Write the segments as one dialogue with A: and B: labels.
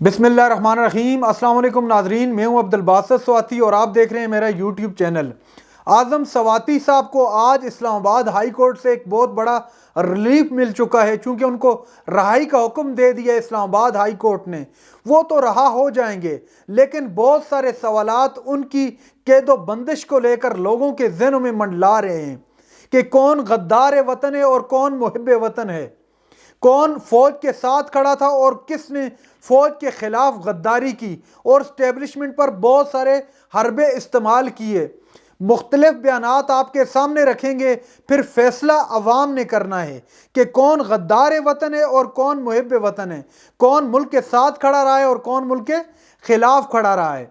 A: بسم اللہ الرحمن الرحیم۔ السلام علیکم ناظرین، میں ہوں عبدالباسط سواتی اور آپ دیکھ رہے ہیں میرا یوٹیوب چینل۔ اعظم سواتی صاحب کو آج اسلام آباد ہائی کورٹ سے ایک بہت بڑا ریلیف مل چکا ہے، چونکہ ان کو رہائی کا حکم دے دیا اسلام آباد ہائی کورٹ نے۔ وہ تو رہا ہو جائیں گے، لیکن بہت سارے سوالات ان کی قید و بندش کو لے کر لوگوں کے ذہنوں میں منڈلا رہے ہیں کہ کون غدار وطن ہے اور کون محب وطن ہے، کون فوج کے ساتھ کھڑا تھا اور کس نے فوج کے خلاف غداری کی اور اسٹیبلشمنٹ پر بہت سارے حربے استعمال کیے۔ مختلف بیانات آپ کے سامنے رکھیں گے، پھر فیصلہ عوام نے کرنا ہے کہ کون غدار وطن ہے اور کون محب وطن ہے، کون ملک کے ساتھ کھڑا رہا ہے اور کون ملک کے خلاف کھڑا رہا ہے۔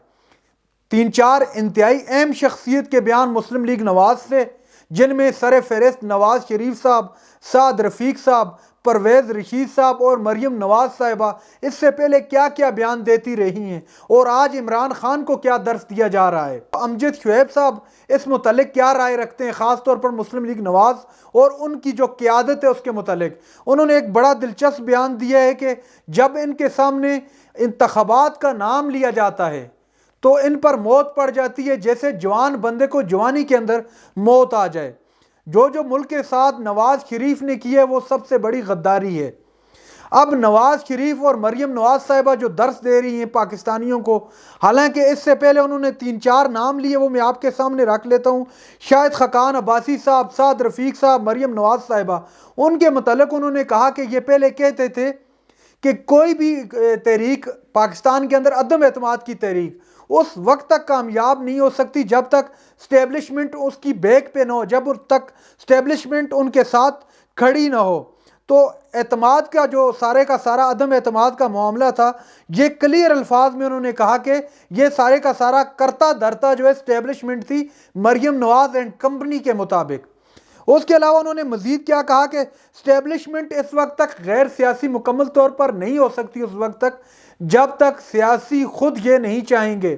A: 3-4 انتہائی اہم شخصیت کے بیان مسلم لیگ نواز سے، جن میں سر فہرست نواز شریف صاحب، سعد رفیق صاحب، پرویز رشید صاحب اور مریم نواز صاحبہ اس سے پہلے کیا کیا بیان دیتی رہی ہیں اور آج عمران خان کو کیا درس دیا جا رہا ہے۔ امجد شعیب صاحب اس متعلق کیا رائے رکھتے ہیں، خاص طور پر مسلم لیگ نواز اور ان کی جو قیادت ہے اس کے متعلق۔ انہوں نے ایک بڑا دلچسپ بیان دیا ہے کہ جب ان کے سامنے انتخابات کا نام لیا جاتا ہے تو ان پر موت پڑ جاتی ہے، جیسے جوان بندے کو جوانی کے اندر موت آ جائے۔ جو ملک کے ساتھ نواز شریف نے کی ہے وہ سب سے بڑی غداری ہے۔ اب نواز شریف اور مریم نواز صاحبہ جو درس دے رہی ہیں پاکستانیوں کو، حالانکہ اس سے پہلے انہوں نے 3-4 نام لیے، وہ میں آپ کے سامنے رکھ لیتا ہوں۔ شاہد خاقان عباسی صاحب، سعد رفیق صاحب، مریم نواز صاحبہ، ان کے متعلق انہوں نے کہا کہ یہ پہلے کہتے تھے کہ کوئی بھی تحریک پاکستان کے اندر عدم اعتماد کی تحریک اس وقت تک کامیاب نہیں ہو سکتی جب تک اسٹیبلشمنٹ اس کی بیک پہ نہ ہو، جب تک اسٹیبلشمنٹ ان کے ساتھ کھڑی نہ ہو۔ تو اعتماد کا جو سارے کا سارا عدم اعتماد کا معاملہ تھا، یہ کلیئر الفاظ میں انہوں نے کہا کہ یہ سارے کا سارا کرتا دھرتا جو ہے اسٹیبلشمنٹ تھی مریم نواز اینڈ کمپنی کے مطابق۔ اس کے علاوہ انہوں نے مزید کیا کہا کہ اسٹیبلشمنٹ اس وقت تک غیر سیاسی مکمل طور پر نہیں ہو سکتی اس وقت تک جب تک سیاسی خود یہ نہیں چاہیں گے۔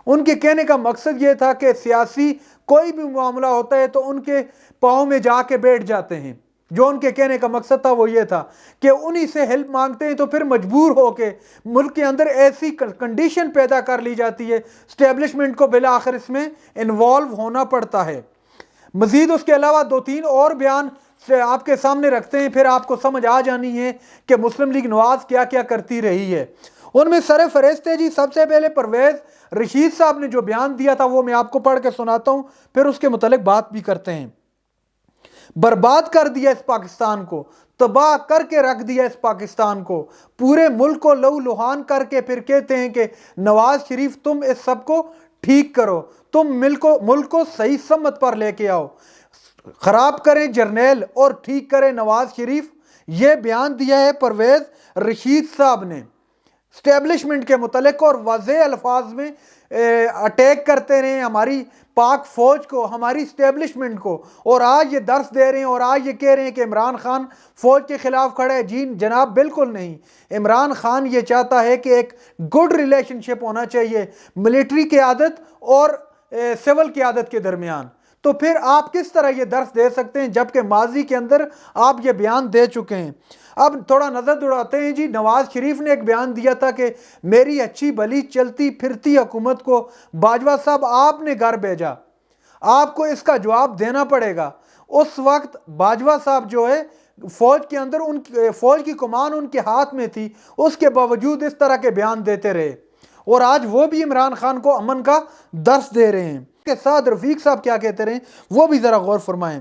A: ان کے کہنے کا مقصد یہ تھا کہ سیاسی کوئی بھی معاملہ ہوتا ہے تو ان کے پاؤں میں جا کے بیٹھ جاتے ہیں۔ جو ان کے کہنے کا مقصد تھا وہ یہ تھا کہ انہی سے ہیلپ مانگتے ہیں تو پھر مجبور ہو کے ملک کے اندر ایسی کنڈیشن پیدا کر لی جاتی ہے، اسٹیبلشمنٹ کو بالآخر اس میں انوالو ہونا پڑتا ہے۔ مزید اس کے علاوہ 2-3 اور بیان سے آپ کے سامنے رکھتے ہیں، پھر آپ کو سمجھ آ جانی ہے کہ مسلم لیگ نواز کیا کیا کرتی رہی ہے۔ ان میں سر فہرست ہے جی سب سے پہلے پرویز رشید صاحب نے جو بیان دیا تھا وہ میں آپ کو پڑھ کے سناتا ہوں، پھر اس کے متعلق بات بھی کرتے ہیں۔ برباد کر دیا اس پاکستان کو، تباہ کر کے رکھ دیا اس پاکستان کو، پورے ملک کو لہو لہان کر کے پھر کہتے ہیں کہ نواز شریف تم اس سب کو ٹھیک کرو، تم ملک کو صحیح سمت پر لے کے آؤ، خراب کریں جرنیل اور ٹھیک کریں نواز شریف۔ یہ بیان دیا ہے پرویز رشید صاحب نے اسٹیبلشمنٹ کے متعلق، اور واضح الفاظ میں اٹیک کرتے رہے ہماری پاک فوج کو، ہماری اسٹیبلشمنٹ کو، اور آج یہ درس دے رہے ہیں اور آج یہ کہہ رہے ہیں کہ عمران خان فوج کے خلاف کھڑا ہے۔ جی جناب بالکل نہیں، عمران خان یہ چاہتا ہے کہ ایک گڈ ریلیشن شپ ہونا چاہیے ملٹری قیادت اور سول قیادت کے درمیان۔ تو پھر آپ کس طرح یہ درس دے سکتے ہیں جبکہ ماضی کے اندر آپ یہ بیان دے چکے ہیں۔ اب تھوڑا نظر دوڑاتے ہیں جی، نواز شریف نے ایک بیان دیا تھا کہ میری اچھی بھلی چلتی پھرتی حکومت کو باجوہ صاحب آپ نے گھر بھیجا، آپ کو اس کا جواب دینا پڑے گا۔ اس وقت باجوہ صاحب جو ہے فوج کے اندر فوج کی کمان ان کے ہاتھ میں تھی، اس کے باوجود اس طرح کے بیان دیتے رہے، اور آج وہ بھی عمران خان کو امن کا درس دے رہے ہیں۔ کہ سعد رفیق صاحب کیا کہتے رہے وہ بھی ذرا غور فرمائیں۔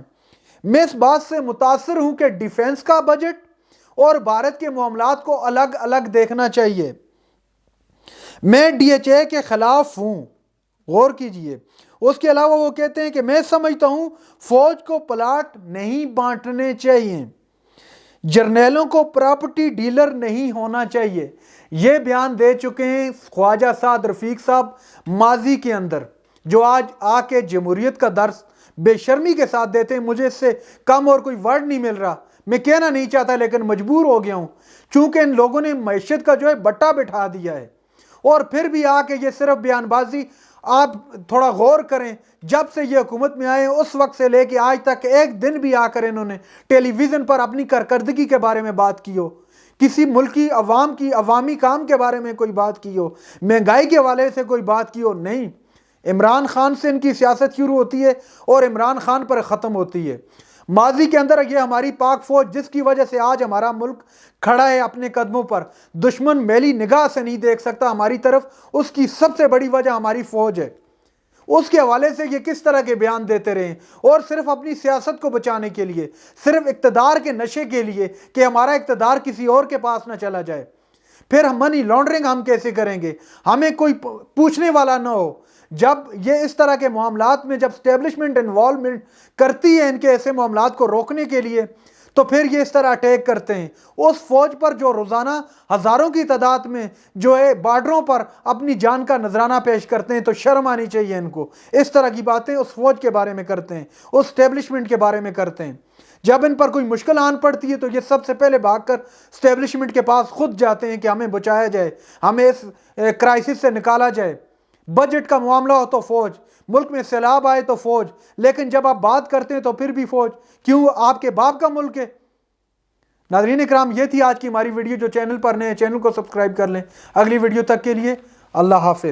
A: میں اس بات سے متاثر ہوں کہ ڈیفنس کا بجٹ اور بھارت کے معاملات کو الگ الگ دیکھنا چاہیے۔ میں ڈی ایچ اے کے خلاف ہوں، غور کیجئے۔ اس کے علاوہ وہ کہتے ہیں کہ میں سمجھتا ہوں فوج کو پلاٹ نہیں بانٹنے چاہیے، جرنیلوں کو پراپرٹی ڈیلر نہیں ہونا چاہیے۔ یہ بیان دے چکے ہیں خواجہ سعد رفیق صاحب ماضی کے اندر، جو آج آ کے جمہوریت کا درس بے شرمی کے ساتھ دیتے ہیں۔ مجھے اس سے کم اور کوئی ورڈ نہیں مل رہا، میں کہنا نہیں چاہتا لیکن مجبور ہو گیا ہوں، چونکہ ان لوگوں نے معیشت کا جو ہے بٹا بٹھا دیا ہے، اور پھر بھی آ کے یہ صرف بیان بازی آپ تھوڑا غور کریں، جب سے یہ حکومت میں آئے اس وقت سے لے کے آج تک ایک دن بھی آ کر انہوں نے ٹیلی ویژن پر اپنی کارکردگی کے بارے میں بات کی ہو، کسی ملکی عوام کی عوامی کام کے بارے میں کوئی بات کی ہو، مہنگائی کے حوالے سے کوئی بات کی ہو؟ نہیں۔ عمران خان سے ان کی سیاست شروع ہوتی ہے اور عمران خان پر ختم ہوتی ہے۔ ماضی کے اندر یہ ہماری پاک فوج جس کی وجہ سے آج ہمارا ملک کھڑا ہے اپنے قدموں پر، دشمن میلی نگاہ سے نہیں دیکھ سکتا ہماری طرف، اس کی سب سے بڑی وجہ ہماری فوج ہے۔ اس کے حوالے سے یہ کس طرح کے بیان دیتے رہے، اور صرف اپنی سیاست کو بچانے کے لیے، صرف اقتدار کے نشے کے لیے کہ ہمارا اقتدار کسی اور کے پاس نہ چلا جائے۔ پھر منی لانڈرنگ ہم کیسے کریں گے؟ ہمیں کوئی پوچھنے والا نہ ہو۔ جب یہ اس طرح کے معاملات میں جب اسٹیبلشمنٹ انوالومنٹ کرتی ہے ان کے ایسے معاملات کو روکنے کے لیے، تو پھر یہ اس طرح اٹیک کرتے ہیں اس فوج پر جو روزانہ ہزاروں کی تعداد میں جو ہے بارڈروں پر اپنی جان کا نذرانہ پیش کرتے ہیں۔ تو شرم آنی چاہیے ان کو، اس طرح کی باتیں اس فوج کے بارے میں کرتے ہیں، اس اسٹیبلشمنٹ کے بارے میں کرتے ہیں۔ جب ان پر کوئی مشکل آن پڑتی ہے تو یہ سب سے پہلے بھاگ کر اسٹیبلشمنٹ کے پاس خود جاتے ہیں کہ ہمیں بچایا جائے، ہمیں اس کرائسس سے نکالا جائے۔ بجٹ کا معاملہ ہو تو فوج، ملک میں سیلاب آئے تو فوج، لیکن جب آپ بات کرتے ہیں تو پھر بھی فوج۔ کیوں؟ آپ کے باپ کا ملک ہے۔ ناظرین اکرام، یہ تھی آج کی ہماری ویڈیو۔ جو چینل پر نئے ہیں چینل کو سبسکرائب کر لیں۔ اگلی ویڈیو تک کے لیے اللہ حافظ۔